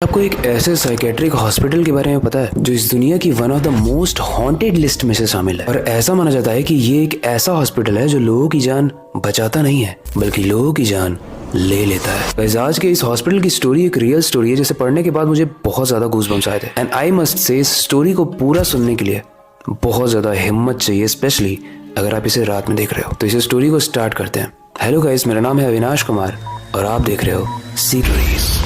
आपको एक ऐसे साइकेट्रिक हॉस्पिटल के बारे में पता है जो इस दुनिया की one of the most haunted list में से शामिल है। और ऐसा माना जाता है कि ये एक ऐसा हॉस्पिटल है जो लोगों की जान बचाता नहीं है बल्कि लोगों की जान ले लेता है। वैसे आज के इस हॉस्पिटल की स्टोरी एक रियल स्टोरी है जिसे पढ़ने के बाद मुझे बहुत ज्यादा गूज़बम्स आए थे। एंड आई मस्ट से इस स्टोरी को पूरा सुनने के लिए बहुत ज्यादा हिम्मत चाहिए, स्पेशली अगर आप इसे रात में देख रहे हो। तो इस स्टोरी को स्टार्ट करते हैं। हेलो गाइस, मेरा नाम है अविनाश कुमार और आप देख रहे हो सीक्रेट्स।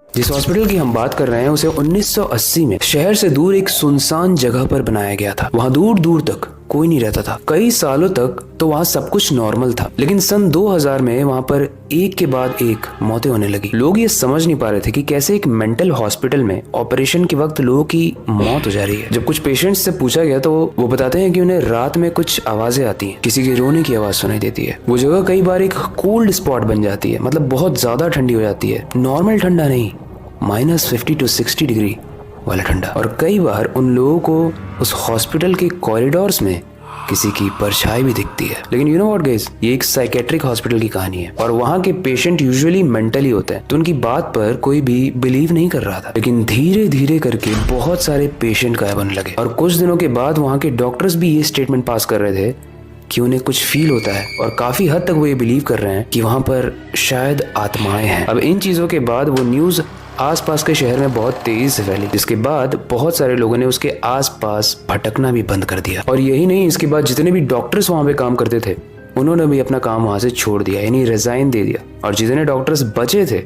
जिस हॉस्पिटल की हम बात कर रहे हैं उसे 1980 में शहर से दूर एक सुनसान जगह पर बनाया गया था। वहाँ दूर दूर तक कोई नहीं रहता था। कई सालों तक तो वहाँ सब कुछ नॉर्मल था, लेकिन सन 2000 में वहाँ पर एक के बाद एक मौतें होने लगी। लोग ये समझ नहीं पा रहे थे कि कैसे एक मेंटल हॉस्पिटल में ऑपरेशन के वक्त लोगों की मौत हो जा रही है। जब कुछ पेशेंट्स से पूछा गया तो वो बताते हैं कि उन्हें रात में कुछ आवाजें आती हैं, किसी के रोने की आवाज सुनाई देती है। वो जगह कई बार एक कोल्ड स्पॉट बन जाती है, मतलब बहुत ज्यादा ठंडी हो जाती है। नॉर्मल ठंडा नहीं, -50 to 60 डिग्री वाला ठंडा। और कई बार उन लोगों को उस हॉस्पिटल के कॉरिडोर्स में किसी की परछाई भी दिखती है। लेकिन यू नो व्हाट गाइस, ये एक साइकेट्रिक हॉस्पिटल की कहानी है और वहाँ के पेशेंट यूजुअली मेंटली होते हैं, तो उनकी बात पर कोई भी बिलीव नहीं कर रहा था। लेकिन धीरे धीरे करके बहुत सारे पेशेंट गायब होने लगे और कुछ दिनों के बाद वहाँ के डॉक्टर्स भी ये स्टेटमेंट पास कर रहे थे कि उन्हें कुछ फील होता है और काफी हद तक वो ये बिलीव कर रहे हैं कि वहाँ पर शायद आत्माएं हैं। अब इन चीजों के बाद वो न्यूज आसपास के शहर में बहुत तेजी से फैली, जिसके बाद बहुत सारे लोगों ने उसके आसपास भटकना भी बंद कर दिया। और यही नहीं, इसके बाद जितने भी डॉक्टर्स वहाँ पे काम करते थे उन्होंने भी अपना काम वहाँ से छोड़ दिया, यानी रिजाइन दे दिया। और जितने डॉक्टर्स बचे थे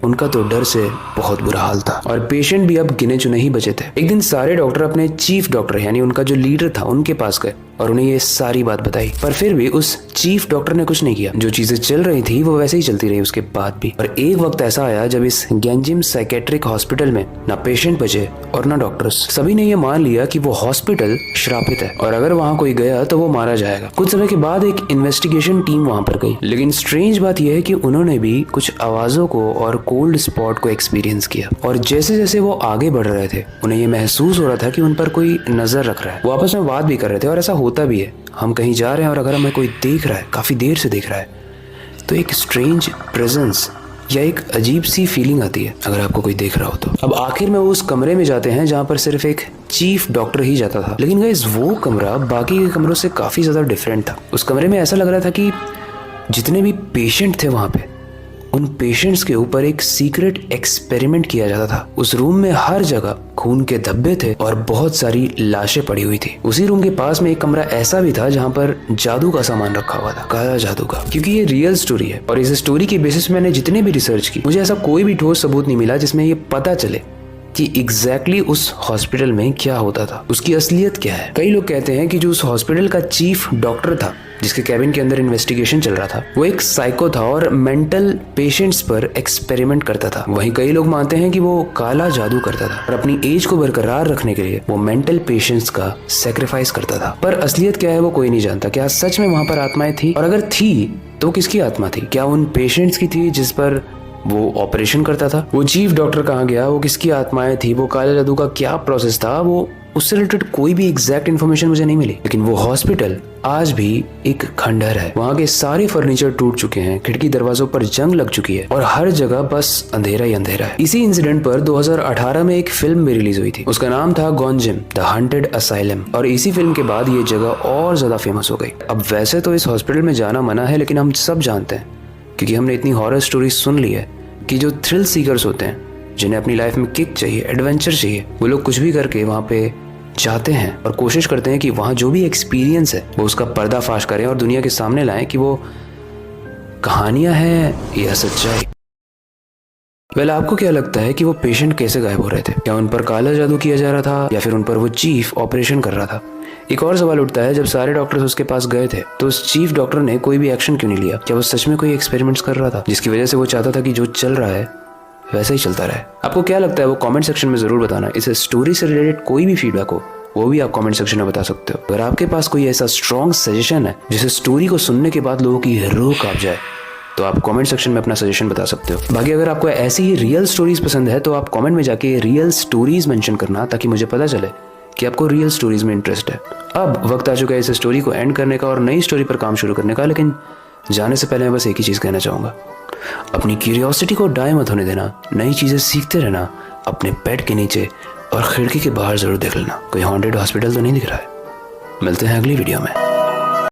उनका तो डर से बहुत बुरा हाल था और पेशेंट भी अब गिने चुने ही बचे थे। एक दिन सारे डॉक्टर अपने चीफ डॉक्टर यानी उनका जो लीडर था उनके पास गए और उन्हें ये सारी बात बताई, पर फिर भी उस चीफ डॉक्टर ने कुछ नहीं किया। जो चीजें चल रही थी वो वैसे ही चलती रही उसके बाद भी। और एक वक्त ऐसा आया जब इस गैंजिम साइकेट्रिक हॉस्पिटल में ना पेशेंट बचे और ना डॉक्टर्स। सभी ने ये मान लिया कि वो हॉस्पिटल श्रापित है और अगर वहाँ कोई गया तो वो मारा जाएगा। कुछ समय के बाद एक इन्वेस्टिगेशन टीम वहाँ पर गई, लेकिन स्ट्रेंज बात यह है कि उन्होंने भी कुछ आवाजों को और कोल्ड स्पॉट को एक्सपीरियंस किया। और जैसे जैसे वो आगे बढ़ रहे थे उन्हें ये महसूस हो रहा था कि उन पर कोई नजर रख रहा है। वो आपस में बात भी कर रहे थे और ऐसा होता भी है, हम कहीं जा रहे हैं और अगर हमें कोई देख रहा है, काफी देर से देख रहा है, तो एक स्ट्रेंज प्रेजेंस या एक अजीब सी फीलिंग आती है अगर आपको कोई देख रहा हो तो। अब आखिर में वो उस कमरे में जाते हैं जहाँ पर सिर्फ एक चीफ डॉक्टर ही जाता था। लेकिन गाइस, वो कमरा बाकी के कमरों से काफी ज्यादा डिफरेंट था। उस कमरे में ऐसा लग रहा था कि जितने भी पेशेंट थे वहां पे, उन पेशेंट्स के ऊपर एक सीक्रेट एक्सपेरिमेंट किया जाता था। उस रूम में हर जगह खून के धब्बे थे और बहुत सारी लाशें पड़ी हुई थी। उसी रूम के पास में एक कमरा ऐसा भी था जहाँ पर जादू का सामान रखा हुआ था, काला जादू का। क्योंकि ये रियल स्टोरी है और इस स्टोरी के बेसिस मैंने जितने भी रिसर्च की, मुझे ऐसा कोई भी ठोस सबूत नहीं मिला जिसमें ये पता चले कि एग्जैक्टली उस हॉस्पिटल में क्या होता था, उसकी असलियत क्या है। कई लोग कहते हैं कि जो उस हॉस्पिटल का चीफ डॉक्टर था जिसके कैबिन के अंदर इन्वेस्टिगेशन चल रहा था, वो एक साइको था और मेंटल पेशेंट्स पर एक्सपेरिमेंट करता था। वहीं कई लोग मानते हैं कि वो काला जादू करता था और अपनी एज को बरकरार रखने के लिए वो मेंटल पेशेंट्स का सेक्रीफाइस करता था। पर असलियत क्या है वो कोई नहीं जानता। क्या सच में वहां पर आत्माएं थी, और अगर थी तो किसकी आत्मा थी? क्या उन पेशेंट्स की थी जिस पर वो ऑपरेशन करता था? वो चीफ डॉक्टर कहाँ गया? वो किसकी आत्माएं थी? वो काले जादू का क्या प्रोसेस था? वो उससे रिलेटेड कोई भी एग्जैक्ट इन्फॉर्मेशन मुझे नहीं मिली। लेकिन वो हॉस्पिटल आज भी एक खंडहर है। वहाँ के सारे फर्नीचर टूट चुके हैं, खिड़की दरवाजों पर जंग लग चुकी है और हर जगह बस अंधेरा ही अंधेरा है। इसी इंसिडेंट पर 2018 में एक फिल्म भी रिलीज हुई थी। उसका नाम था गॉन्जिम द हॉन्टेड असाइलम और इसी फिल्म के बाद ये जगह और ज्यादा फेमस हो गई। अब वैसे तो इस हॉस्पिटल में जाना मना है, लेकिन हम सब जानते हैं क्योंकि हमने इतनी हॉरर स्टोरी सुन ली है कि जो थ्रिल सीकर्स होते हैं, जिन्हें अपनी लाइफ में किक चाहिए, एडवेंचर चाहिए, वो लोग कुछ भी करके वहाँ पे जाते हैं और कोशिश करते हैं कि वहाँ जो भी एक्सपीरियंस है वो उसका पर्दाफाश करें और दुनिया के सामने लाएं कि वो कहानियां हैं या सच्चाई। वेल, आपको क्या लगता है कि वो पेशेंट कैसे गायब हो रहे थे? क्या उन पर काला जादू किया जा रहा था या फिर उन पर वो चीफ ऑपरेशन कर रहा था? एक और सवाल उठता है, जब सारे डॉक्टर्स उसके पास गए थे तो उस चीफ डॉक्टर ने कोई भी एक्शन क्यों नहीं लिया? क्या वो सच में कोई एक्सपेरिमेंट्स कर रहा था जिसकी वजह से वो चाहता था कि जो चल रहा है वैसे ही चलता रहे? आपको क्या लगता है वो कमेंट सेक्शन में जरूर बताना। इस स्टोरी से रिलेटेड कोई भी फीडबैक हो वो भी आप कमेंट सेक्शन में बता सकते हो। अगर आपके पास कोई ऐसा स्ट्रॉन्ग सजेशन है जिसे स्टोरी को सुनने के बाद लोगों की रूह कांप जाए, तो आप कमेंट सेक्शन में अपना सजेशन बता सकते हो। बाकी अगर आपको ऐसी ही रियल स्टोरीज पसंद है तो आप कमेंट में जाके रियल स्टोरीज मेंशन करना, ताकि मुझे पता चले कि आपको रियल स्टोरीज में इंटरेस्ट है। अब वक्त आ चुका है इस स्टोरी को एंड करने का और नई स्टोरी पर काम शुरू करने का, लेकिन जाने से पहले मैं बस एक ही चीज़ कहना चाहूँगा, अपनी क्यूरियोसिटी को डाई मत होने देना, नई चीज़ें सीखते रहना, अपने बेड के नीचे और खिड़की के बाहर ज़रूर देख लेना कोई हॉन्टेड हॉस्पिटल तो नहीं दिख रहा है। मिलते हैं अगली वीडियो में।